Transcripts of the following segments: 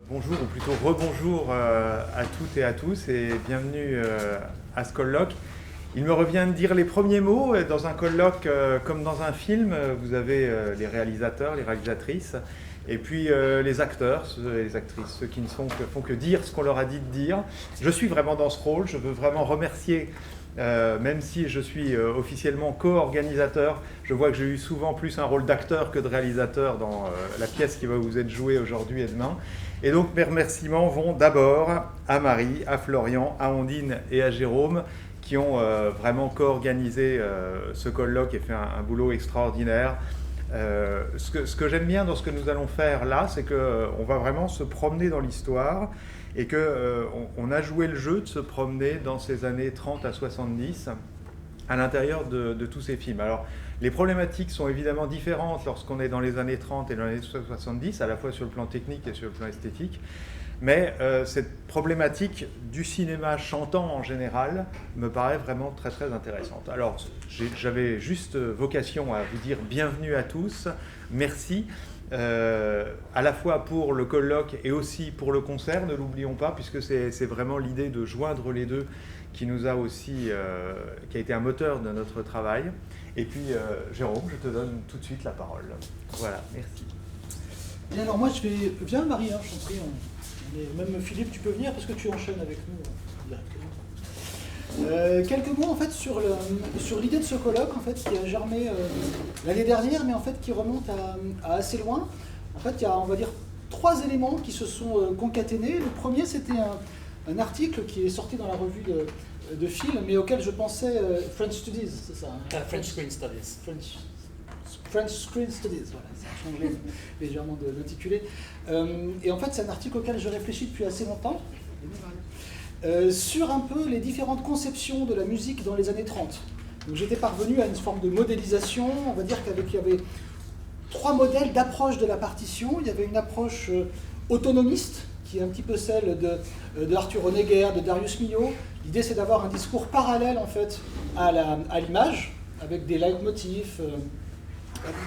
Bonjour, ou plutôt rebonjour à toutes et à tous, et bienvenue à ce colloque. Il me revient de dire les premiers mots. Dans un colloque comme dans un film, vous avez les réalisateurs, les réalisatrices, et puis les acteurs, les actrices, ceux qui ne font que dire ce qu'on leur a dit de dire. Je suis vraiment dans ce rôle, je veux vraiment remercier, même si je suis officiellement co-organisateur, je vois que j'ai eu souvent plus un rôle d'acteur que de réalisateur dans la pièce qui va vous être jouée aujourd'hui et demain. Et donc mes remerciements vont d'abord à Marie, à Florian, à Ondine et à Jérôme, qui ont vraiment co-organisé ce colloque et fait un boulot extraordinaire. Ce que j'aime bien dans ce que nous allons faire là, c'est qu'on va vraiment se promener dans l'histoire et qu'on a joué le jeu de se promener dans ces années 30 à 70 à l'intérieur de tous ces films. Alors, les problématiques sont évidemment différentes lorsqu'on est dans les années 30 et dans les années 70, à la fois sur le plan technique et sur le plan esthétique. Mais cette problématique du cinéma chantant en général me paraît vraiment très très intéressante. Alors j'avais juste vocation à vous dire bienvenue à tous, merci, à la fois pour le colloque et aussi pour le concert, ne l'oublions pas, puisque c'est vraiment l'idée de joindre les deux qui nous a aussi, qui a été un moteur de notre travail. Et puis Jérôme, je te donne tout de suite la parole. Voilà, merci. Bien, alors moi je vais... Viens Marie, hein, je t'en prie. Même Philippe, tu peux venir parce que tu enchaînes avec nous directement. Quelques mots en fait sur l'idée de ce colloque en fait qui a germé l'année dernière, mais en fait qui remonte à assez loin. En fait, il y a, on va dire, 3 éléments qui se sont concaténés. Le premier, c'était un article qui est sorti dans la revue de film, mais auquel je pensais French Studies, c'est ça hein, French Screen Studies. French Screen Studies, voilà, ça a changé légèrement de l'intitulé. Et en fait, c'est un article auquel je réfléchis depuis assez longtemps, sur un peu les différentes conceptions de la musique dans les années 30. Donc j'étais parvenu à une forme de modélisation, on va dire qu'il y avait 3 modèles d'approche de la partition. Il y avait une approche autonomiste, qui est un petit peu celle de Arthur Honegger, de Darius Milhaud. L'idée, c'est d'avoir un discours parallèle, en fait, à l'image, avec des leitmotifs,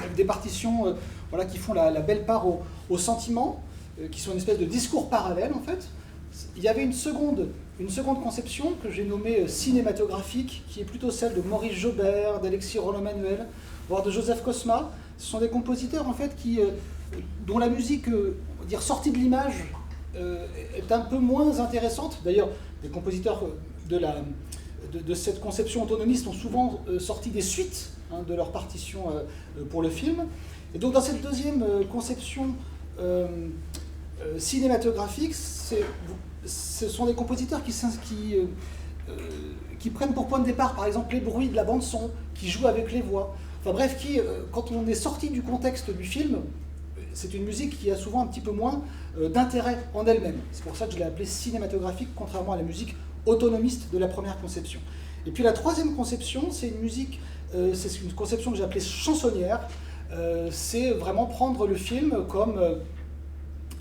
avec des partitions voilà, qui font la belle part au sentiment, qui sont une espèce de discours parallèle, en fait. Il y avait une seconde conception que j'ai nommée cinématographique, qui est plutôt celle de Maurice Jaubert, d'Alexis Rolland-Manuel, voire de Joseph Cosma. Ce sont des compositeurs, en fait, dont la musique, on va dire, sortie de l'image, est un peu moins intéressante. D'ailleurs, les compositeurs de cette conception autonomiste ont souvent sorti des suites hein, de leurs partitions pour le film. Et donc dans cette deuxième conception cinématographique, ce sont des compositeurs qui prennent pour point de départ par exemple les bruits de la bande son, qui jouent avec les voix. Enfin bref, quand on est sorti du contexte du film, c'est une musique qui a souvent un petit peu moins d'intérêt en elle-même. C'est pour ça que je l'ai appelée cinématographique, contrairement à la musique autonomiste de la première conception. Et puis la troisième conception, c'est une conception que j'ai appelée chansonnière. C'est vraiment prendre le film comme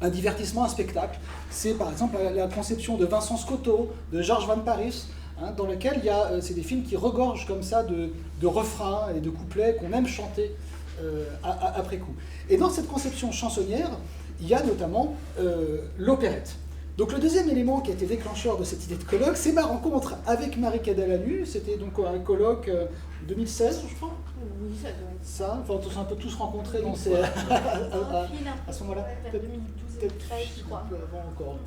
un divertissement, un spectacle. C'est par exemple la conception de Vincent Scotto, de Georges Van Parijs, hein, dans lequel c'est des films qui regorgent comme ça de refrains et de couplets qu'on aime chanter après coup. Et dans cette conception chansonnière, il y a notamment l'opérette. Donc le deuxième élément qui a été déclencheur de cette idée de colloque, c'est ma rencontre avec Marie Cadalanu. C'était donc un colloque 2016, je crois. Oui, ça doit être ça. Enfin, on s'est un peu tous rencontrés dans ces... à ce moment-là. Vers 2012, 2013, je crois. Avant encore.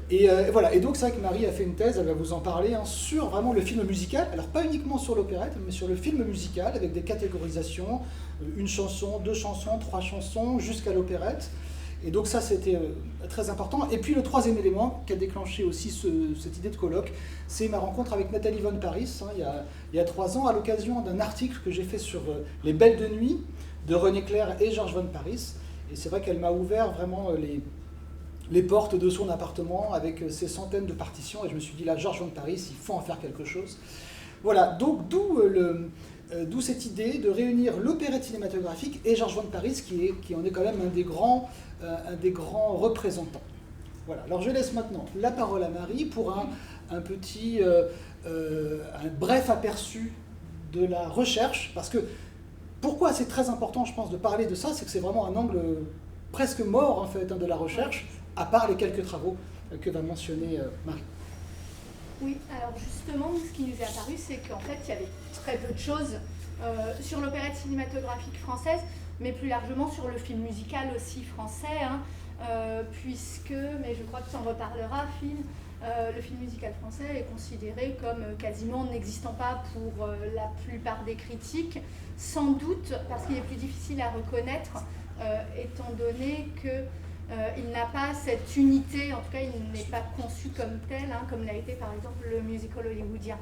Et voilà. Et donc c'est vrai que Marie a fait une thèse, elle va vous en parler, hein, sur vraiment le film musical. Alors pas uniquement sur l'opérette, mais sur le film musical, avec des catégorisations, une chanson, 2 chansons, 3 chansons, jusqu'à l'opérette. Et donc ça, c'était très important. Et puis le troisième élément qui a déclenché aussi cette idée de colloque, c'est ma rencontre avec Nathalie Von Parijs, hein, il y a 3 ans, à l'occasion d'un article que j'ai fait sur les Belles de nuit de René Clair et Georges Von Parijs. Et c'est vrai qu'elle m'a ouvert vraiment les portes de son appartement avec ses centaines de partitions. Et je me suis dit, là, Georges Von Parijs, il faut en faire quelque chose. Voilà, donc d'où cette idée de réunir l'opérette cinématographique et Georges Von Parijs, qui en est quand même un des grands représentants. Voilà. Alors je laisse maintenant la parole à Marie pour un bref aperçu de la recherche, parce que pourquoi c'est très important, je pense, de parler de ça, c'est que c'est vraiment un angle presque mort en fait hein, de la recherche. à part les quelques travaux que va mentionner Marie. Oui, alors justement, ce qui nous est apparu, c'est qu'en fait, il y avait très peu de choses sur l'opérette cinématographique française, mais plus largement sur le film musical aussi français, hein, puisque, mais je crois que tu en reparleras, Phil, le film musical français est considéré comme quasiment n'existant pas pour la plupart des critiques, sans doute parce qu'il est plus difficile à reconnaître, étant donné que il n'a pas cette unité, en tout cas il n'est pas conçu comme tel, hein, comme l'a été par exemple le musical hollywoodien.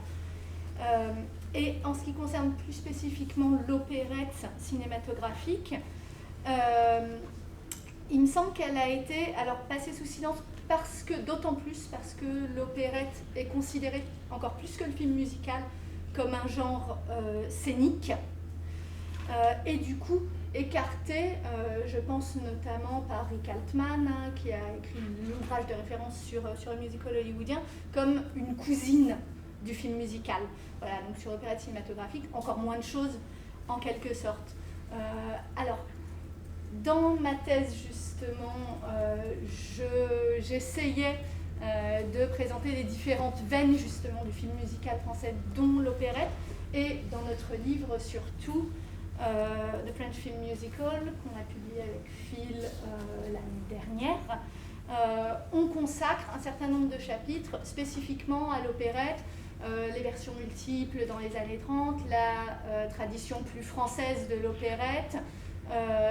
Et en ce qui concerne plus spécifiquement l'opérette cinématographique, il me semble qu'elle a été alors passée sous silence d'autant plus parce que l'opérette est considérée encore plus que le film musical comme un genre scénique, et du coup écarté, je pense notamment par Rick Altman, hein, qui a écrit l'ouvrage de référence sur le musical hollywoodien, comme une cousine du film musical. Voilà, donc sur l'opérette cinématographique, encore moins de choses en quelque sorte. Alors, dans ma thèse justement, j'essayais de présenter les différentes veines justement du film musical français, dont l'opérette, et dans notre livre surtout, The French Film Musical, qu'on a publié avec Phil l'année dernière, on consacre un certain nombre de chapitres spécifiquement à l'opérette, les versions multiples dans les années 30, la tradition plus française de l'opérette,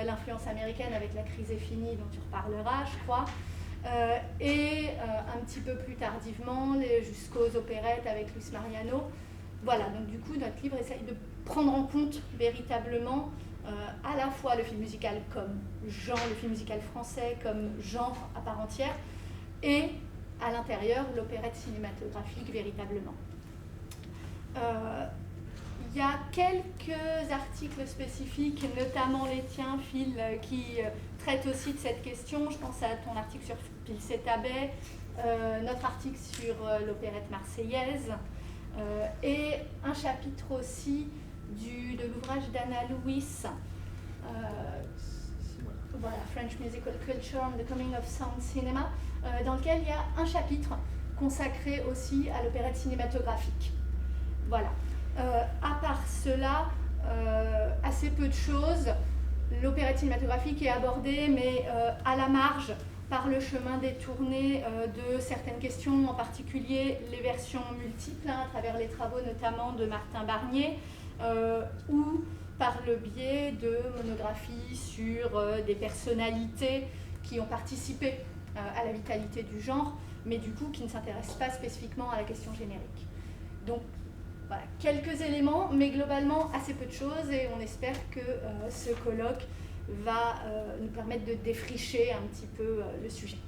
l'influence américaine avec La crise est finie, dont tu reparleras, je crois, et un petit peu plus tardivement, jusqu'aux opérettes avec Luis Mariano. Voilà, donc du coup, notre livre essaye de prendre en compte véritablement à la fois le film musical comme genre, le film musical français comme genre à part entière, et à l'intérieur, l'opérette cinématographique véritablement. Il y a quelques articles spécifiques, notamment les tiens, Phil, qui traitent aussi de cette question. Je pense à ton article sur Pilset Abbé, notre article sur l'opérette marseillaise, et un chapitre aussi de l'ouvrage d'Anna Lewis, voilà, French Musical Culture and the Coming of Sound Cinema, dans lequel il y a un chapitre consacré aussi à l'opérette cinématographique. Voilà. À part cela, assez peu de choses. L'opérette cinématographique est abordée, mais à la marge, par le chemin détourné de certaines questions, en particulier les versions multiples, hein, à travers les travaux notamment de Martin Barnier, ou par le biais de monographies sur des personnalités qui ont participé à la vitalité du genre, mais du coup qui ne s'intéressent pas spécifiquement à la question générique. Donc voilà, quelques éléments, mais globalement assez peu de choses, et on espère que ce colloque va nous permettre de défricher un petit peu le sujet.